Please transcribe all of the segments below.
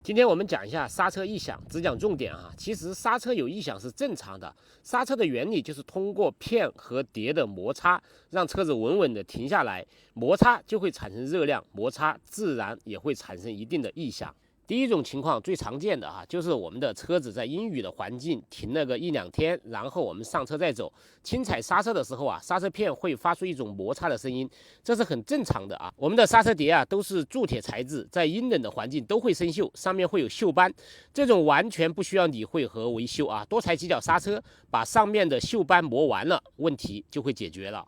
今天我们讲一下刹车异响，只讲重点啊。其实刹车有异响是正常的，刹车的原理就是通过片和碟的摩擦，让车子稳稳的停下来，摩擦就会产生热量，摩擦自然也会产生一定的异响。第一种情况最常见的就是我们的车子在阴雨的环境停了个1-2天，然后我们上车再走，轻踩刹车的时候刹车片会发出一种摩擦的声音，这是很正常的我们的刹车碟都是铸铁材质，在阴冷的环境都会生锈，上面会有锈斑，这种完全不需要理会和维修多踩几脚刹车，把上面的锈斑磨完了，问题就会解决了。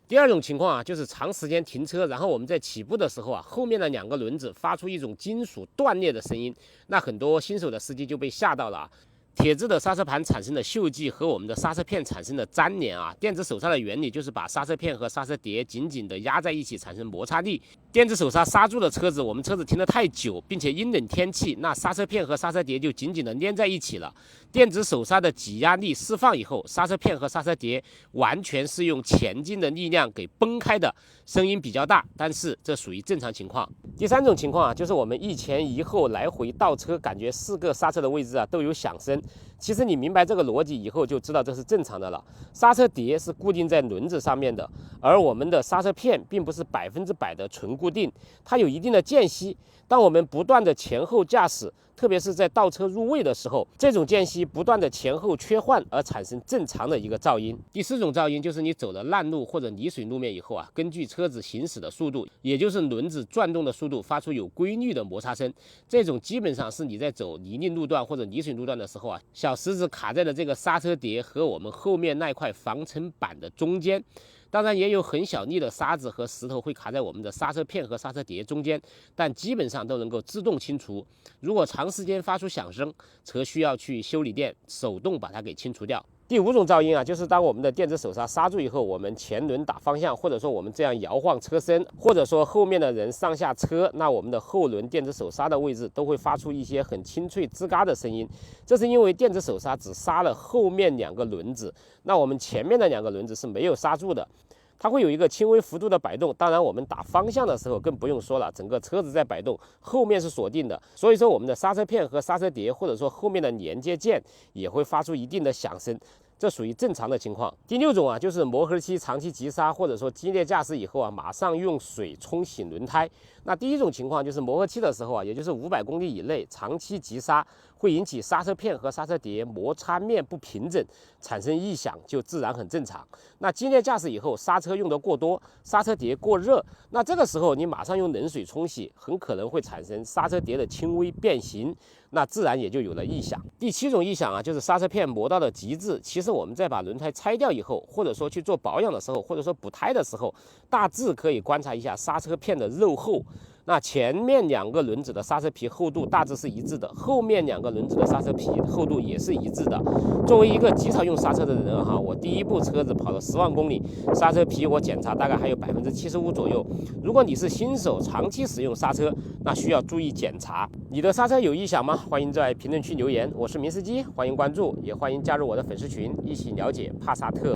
第二种情况就是长时间停车，然后我们在起步的时候后面的2个轮子发出一种金属断裂的声音，那很多新手的司机就被吓到了铁质的刹车盘产生的锈迹和我们的刹车片产生的粘连电子手刹的原理就是把刹车片和刹车碟紧紧的压在一起，产生摩擦力。电子手刹刹住了车子，我们车子停得太久，并且阴冷天气，那刹车片和刹车碟就紧紧的粘在一起了。电子手刹的挤压力释放以后，刹车片和刹车碟完全是用前进的力量给崩开的，声音比较大，但是这属于正常情况。第三种情况就是我们一前一后来回倒车，感觉4个刹车的位置都有响声。其实你明白这个逻辑以后，就知道这是正常的了。刹车碟是固定在轮子上面的，而我们的刹车片并不是100%的纯固定，它有一定的间隙。当我们不断的前后驾驶，特别是在倒车入位的时候，这种间隙不断的前后切换而产生正常的一个噪音。第4种噪音就是你走了烂路或者泥水路面以后根据车子行驶的速度，也就是轮子转动的速度，发出有规律的摩擦声。这种基本上是你在走泥泞路段或者泥水路段的时候小石子卡在了这个刹车碟和我们后面那块防尘板的中间。当然也有很小粒的沙子和石头会卡在我们的刹车片和刹车碟中间，但基本上都能够自动清除。如果长时间发出响声，则需要去修理店手动把它给清除掉。第5种噪音就是当我们的电子手刹刹住以后，我们前轮打方向，或者说我们这样摇晃车身，或者说后面的人上下车，那我们的后轮电子手刹的位置都会发出一些很清脆吱嘎的声音。这是因为电子手刹只刹了后面2个轮子，那我们前面的2个轮子是没有刹住的。它会有一个轻微幅度的摆动，当然我们打方向的时候更不用说了，整个车子在摆动，后面是锁定的，所以说我们的刹车片和刹车碟或者说后面的连接件也会发出一定的响声，这属于正常的情况。第6种就是磨合期长期急刹或者说激烈驾驶以后马上用水冲洗轮胎。那第1种情况就是磨合期的时候也就是500公里以内长期急刹，会引起刹车片和刹车碟摩擦面不平整，产生异响，就自然很正常。那激烈驾驶以后刹车用得过多，刹车碟过热，那这个时候你马上用冷水冲洗，很可能会产生刹车碟的轻微变形，那自然也就有了异响。第7种异响就是刹车片磨到了极致。其实我们在把轮胎拆掉以后，或者说去做保养的时候，或者说补胎的时候，大致可以观察一下刹车片的肉厚。那前面2个轮子的刹车皮厚度大致是一致的，后面2个轮子的刹车皮厚度也是一致的。作为一个极少用刹车的人我第一部车子跑了10万公里，刹车皮我检查大概还有75%左右。如果你是新手，长期使用刹车，那需要注意检查。你的刹车有异响吗？欢迎在评论区留言。我是明司机，欢迎关注，也欢迎加入我的粉丝群，一起了解帕萨特。